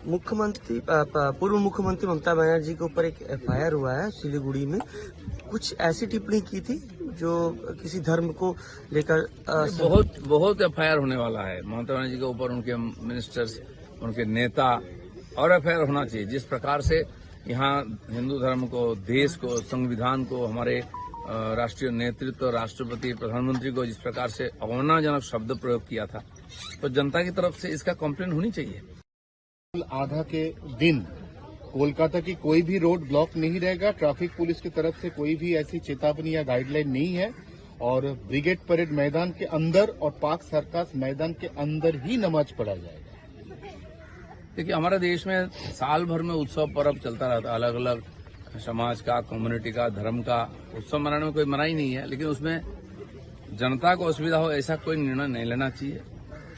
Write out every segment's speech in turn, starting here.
मुख्यमंत्री पूर्व मुख्यमंत्री ममता बनर्जी के ऊपर एक एफआईआर हुआ है सिलीगुड़ी में। कुछ ऐसी टिप्पणी की थी जो किसी धर्म को लेकर बहुत एफआईआर होने वाला है ममता बनर्जी के ऊपर, उनके मिनिस्टर्स, उनके नेता, और एफआईआर होना चाहिए। जिस प्रकार से यहाँ हिंदू धर्म को, देश को, संविधान को, हमारे राष्ट्रीय नेतृत्व, राष्ट्रपति, प्रधानमंत्री को जिस प्रकार से अवमानजनक शब्द प्रयोग किया था, तो जनता की तरफ से इसका कंप्लेन होनी चाहिए। आधा के दिन कोलकाता की कोई भी रोड ब्लॉक नहीं रहेगा। ट्रैफिक पुलिस की तरफ से कोई भी ऐसी चेतावनी या गाइडलाइन नहीं है और ब्रिगेड परेड मैदान के अंदर और पार्क सर्कस मैदान के अंदर ही नमाज पढ़ा जाएगा। देखिए, हमारे देश में साल भर में उत्सव पर्व चलता रहता है, अलग अलग समाज का, कम्युनिटी का, धर्म का उत्सव मनाने में कोई मनाही नहीं है, लेकिन उसमें जनता को असुविधा हो ऐसा कोई निर्णय नहीं लेना चाहिए।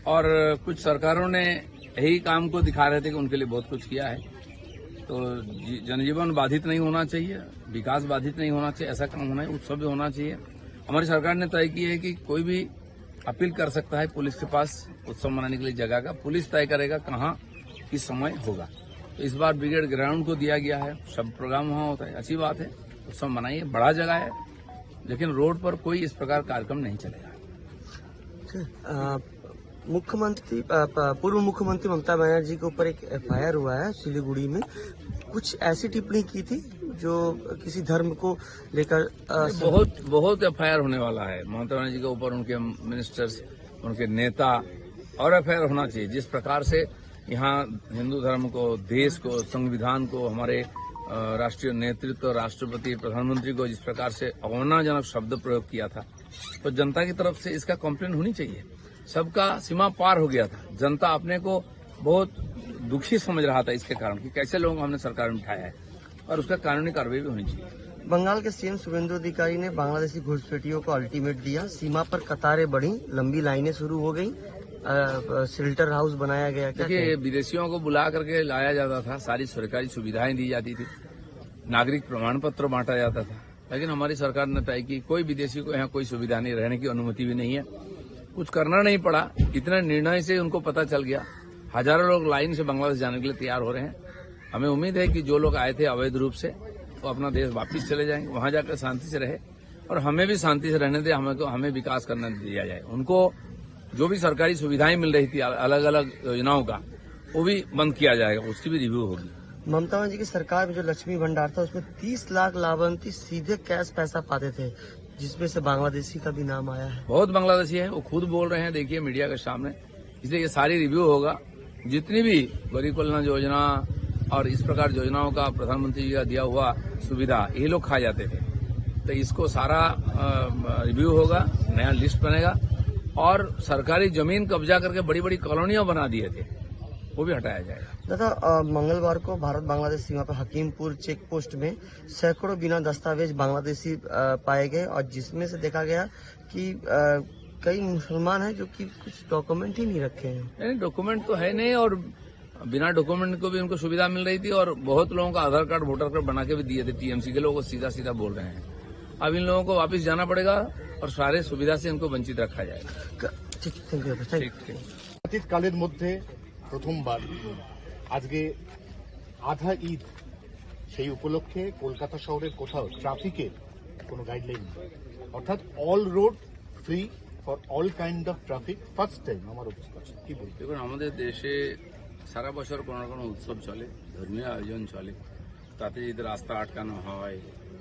और कुछ सरकारों ने यही काम को दिखा रहे थे कि उनके लिए बहुत कुछ किया है, तो जनजीवन बाधित नहीं होना चाहिए, विकास बाधित नहीं होना चाहिए, ऐसा काम होना है, उत्सव भी होना चाहिए। हमारी सरकार ने तय किया है कि कोई भी अपील कर सकता है पुलिस के पास उत्सव मनाने के लिए जगह का, पुलिस तय करेगा कहाँ किस समय होगा। तो इस बार ब्रिगेड ग्राउंड को दिया गया है, सब प्रोग्राम वहाँ होता है, अच्छी बात है, उत्सव मनाइए, बड़ा जगह है, लेकिन रोड पर कोई इस प्रकार कार्यक्रम नहीं चलेगा। मुख्यमंत्री पूर्व मुख्यमंत्री ममता बनर्जी के ऊपर एक एफआईआर हुआ है सिलीगुड़ी में। कुछ ऐसी टिप्पणी की थी जो किसी धर्म को लेकर बहुत एफआईआर होने वाला है ममता बनर्जी के ऊपर, उनके मिनिस्टर्स, उनके नेता, और एफआईआर होना चाहिए। जिस प्रकार से यहाँ हिंदू धर्म को, देश को, संविधान को, हमारे राष्ट्रीय नेतृत्व, राष्ट्रपति, प्रधानमंत्री को जिस प्रकार से अवमानजनक शब्द प्रयोग किया था, तो जनता की तरफ से इसका कंप्लेन होनी चाहिए। सबका सीमा पार हो गया था, जनता अपने को बहुत दुखी समझ रहा था इसके कारण कि कैसे लोगों को हमने सरकार में बिठाया है, और उसका कानूनी कार्रवाई भी होनी चाहिए। बंगाल के सीएम शुभेंदु अधिकारी ने बांग्लादेशी घुसपैठियों को अल्टीमेट दिया। सीमा पर कतारें बढ़ी, लंबी लाइनें शुरू हो गई, शेल्टर हाउस बनाया गया। देखिए, विदेशियों को बुला करके लाया जाता था, सारी सरकारी सुविधाएं दी जाती थी, नागरिक प्रमाण पत्र बांटा जाता था, लेकिन हमारी सरकार ने तय की कोई विदेशी को यहाँ कोई सुविधा नहीं, रहने की अनुमति भी नहीं है, कुछ करना नहीं पड़ा। इतने निर्णय से उनको पता चल गया, हजारों लोग लाइन से बांग्लादेश जाने के लिए तैयार हो रहे हैं। हमें उम्मीद है कि जो लोग आए थे अवैध रूप से, वो अपना देश वापस चले जाएंगे, वहां जाकर शांति से रहे, और हमें भी शांति से रहने दे, हमें विकास करने दिया जाए। उनको जो भी सरकारी सुविधाएं मिल रही थी अलग अलग योजनाओं का, वो भी बंद किया जाएगा, उसकी भी रिव्यू होगी। ममता बनर्जी की सरकार में जो लक्ष्मी भंडार था, उसमें 30 लाख लाभार्थी सीधे कैश पैसा पाते थे, जिसमें से बांग्लादेशी का भी नाम आया है। बहुत बांग्लादेशी है, वो खुद बोल रहे हैं, देखिए मीडिया के सामने, इसलिए ये सारी रिव्यू होगा। जितनी भी गरीब कल्याण योजना और इस प्रकार योजनाओं का प्रधानमंत्री जी का दिया हुआ सुविधा ये लोग खा जाते थे, तो इसको सारा रिव्यू होगा, नया लिस्ट बनेगा, और सरकारी जमीन कब्जा करके बड़ी बड़ी कॉलोनियां बना दिए थे, वो भी हटाया जाएगा। दादा, मंगलवार को भारत बांग्लादेश सीमा पर हकीमपुर चेक पोस्ट में सैकड़ों बिना दस्तावेज बांग्लादेशी पाए गए, और जिसमें से देखा गया कि कई मुसलमान हैं जो कि कुछ डॉक्यूमेंट ही नहीं रखे हैं। नहीं, डॉक्यूमेंट तो है नहीं, और बिना डॉक्यूमेंट को भी उनको सुविधा मिल रही थी, और बहुत लोगों का आधार कार्ड, वोटर कार्ड बना के भी दिए थे। टीएमसी के लोगों को सीधा सीधा बोल रहे हैं, अब इन लोगों को वापस जाना पड़ेगा और सारे सुविधा से इनको वंचित रखा जाएगा। অতীতকালের মধ্যে প্রথমবার আজকে আধা ঈদ, সেই উপলক্ষে কলকাতা শহরের কোথাও ট্রাফিকের কোনো গাইডলাইন নেই, অর্থাৎ all road free for all kind of traffic. First time আমার অবস্থা কি বলতে। দেখুন, আমাদের দেশে সারা বছর কোনো না কোনো উৎসব চলে, ধর্মীয় আয়োজন চলে, তাতে যদি রাস্তা আটকানো হয়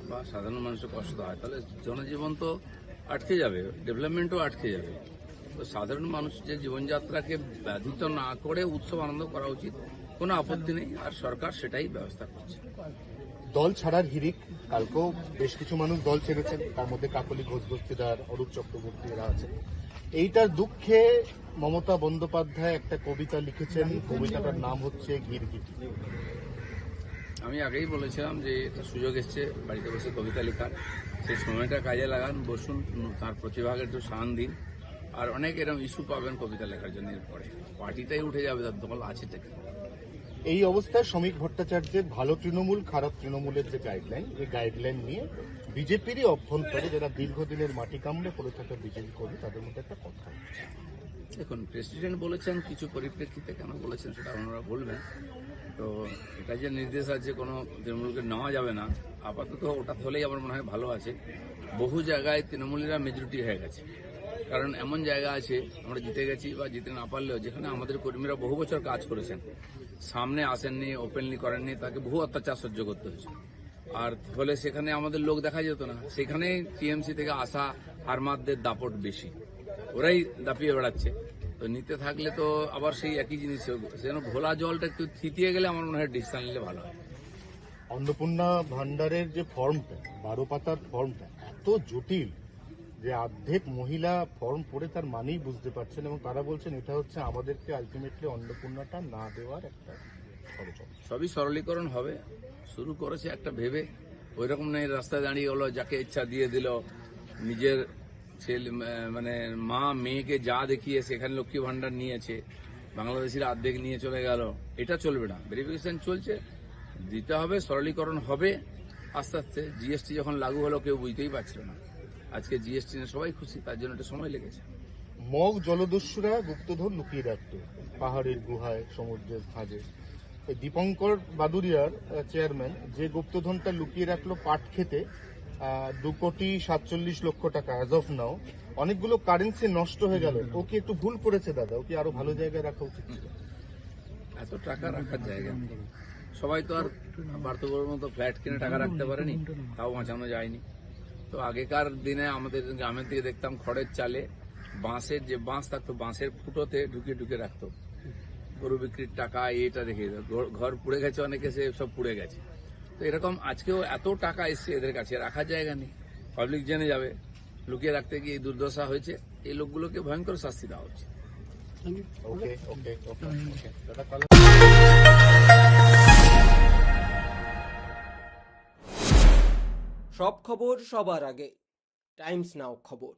বা সাধারণ মানুষের কষ্ট হয়, তাহলে জনজীবন তো আটকে যাবে, ডেভেলপমেন্টও আটকে যাবে। তো সাধারণ মানুষের জীবনযাত্রাকে ব্যাধিত না করে উৎসব আনন্দ করা উচিত, কোনো আপত্তি নেই, আর সরকার সেটাই ব্যবস্থা করছে। দল ছাড়ার হিড়িক, কালকেও বেশ কিছু মানুষ দল ছেড়েছেন, তার মধ্যে কাকলি ঘোষ দস্তিদার, অরূপ চক্রবর্তী এরা আছেন। এইটার দুঃখে মমতা বন্দ্যোপাধ্যায় একটা কবিতা লিখেছেন, কবিতাটার নাম হচ্ছে গিরগিটি। আমি আগেই বলেছিলাম যে একটা সুযোগ এসছে বাড়িতে বসে কবিতা লেখার, সেই সময়টা কাজে লাগান, বসুন, তার প্রতিভাকে একটু শান দিন, আর অনেক এরকম ইস্যু পাবেন কবিতা লেখার জন্য। এরপরে পার্টিটাই উঠে যাবে, তার দল আছে। এই অবস্থায় শ্রমিক ভট্টাচার্যের ভালো তৃণমূল খারাপ তৃণমূলের যে গাইডলাইন, এই গাইডলাইন নিয়ে বিজেপিরই অভ্যন্তরে যারা দীর্ঘদিনের মাটি কামড়ে পড়ে থাকা বিজেপি কর্মী, তাদের মধ্যে একটা কথা। দেখুন, প্রেসিডেন্ট বলেছেন, কিছু পরিপ্রেক্ষিতে কেন বলেছেন সেটা ওনারা বলবেন। তো এটা যে নির্দেশ আছে কোনো তৃণমূলকে নেওয়া যাবে না, আপাতত ওটা হলেই আমার মনে হয় ভালো আছে। বহু জায়গায় তৃণমূলীরা মেজরিটি হয়ে গেছে, কারণ এমন জায়গা আছে আমরা জিতে গেছি বা জিতে না পারলেও যেখানে আমাদের কর্মীরা বহু বছর কাজ করেছেন, সামনে আসেননি, ওপেনলি করেননি, তাকে বহু অত্যাচার সহ্য করতে হয়েছে। আর ফলে সেখানে আমাদের লোক দেখা যেত না, সেখানে টিএমসি থেকে আসা হারমাদদের দাপট বেশি, ওরাই দাপিয়ে বেড়াচ্ছে। তো নিতে থাকলে তো আবার সেই একই জিনিস হবে। সেজন্য ঘোলা জলটা একটু থিতিয়ে গেলে আমার মনে হয় ডিসিশন নিলে ভালো হয়। অন্নপূর্ণা ভান্ডারের যে ফর্মটা, 12 পাতার ফর্মটা এত জটিল যে অর্ধেক মহিলা ফর্ম পড়ে তার মানেই বুঝতে পারছেন, এবং তারা বলছেন এটা হচ্ছে আমাদেরকে আলটিমেটলি অন্নপূর্ণাটা না দেওয়ার একটা ষড়যন্ত্র। সবই সরলীকরণ হবে, শুরু করেছে একটা ভেবে, ওই রকম নেই রাস্তায় দাঁড়িয়ে হলো যাকে ইচ্ছা দিয়ে দিল, নিজের ছেলে মানে মা মেয়েকে যা দেখিয়ে সেখানে লক্ষ্মী ভান্ডার নিয়েছে, বাংলাদেশিরা অর্ধেক নিয়ে চলে গেল। এটা চলবে না, ভেরিফিকেশন চলছে, দিতে হবে, সরলীকরণ হবে আস্তে আস্তে। জিএসটি যখন লাগু হলো কেউ বুঝতেই পারছিল না, আজকে জিএসটি নিয়ে সবাই খুশি, তার জন্য এটা সময় লেগেছে। মগ জলদস্যুরা গুপ্তধন লুকিয়ে রাখত পাহাড়ের গুহায়, সমুদ্রের ভাঁজে। এই দীপঙ্কর বাদুরিয়ার চেয়ারম্যান যে গুপ্তধনটা লুকিয়ে রাখলো পাট খেতে, 2,47,00,000 টাকা অ্যাজ অফ নাও, অনেকগুলো কারেন্সি নষ্ট হয়ে গেল। ও কি একটু ভুল করেছে দাদা? ও কি আরো ভালো জায়গায় রাখা উচিত ছিল? এত টাকা রাখার জায়গা নেই। সবাই তো আর পার্থক্যের মতো ফ্ল্যাট কিনে টাকা রাখতে পারেনি, তাও বাঁচানো যায়নি। তো আগেকার দিনে আমাদের গ্রামের দিকে দেখতাম খড়ের চালে বাঁশের যে বাঁশ থাকতো, বাঁশের ফুটোতে ঢুকে ঢুকে রাখতো গরু বিক্রির টাকা, এটা রেখে দিত। ঘর পুড়ে গেছে অনেকে, সে সব পুড়ে গেছে। তো এরকম আজকেও এত টাকা এসছে এদের কাছে, রাখার জায়গা নেই, পাবলিক জেনে যাবে। লুকিয়ে রাখতে গিয়ে এই দুর্দশা হয়েছে, এই লোকগুলোকে ভয়ঙ্কর শাস্তি দেওয়া উচিত। ওকে ওকে ওকে ওকে দাদা, সব খবর সবার আগে, টাইমস নাও খবর।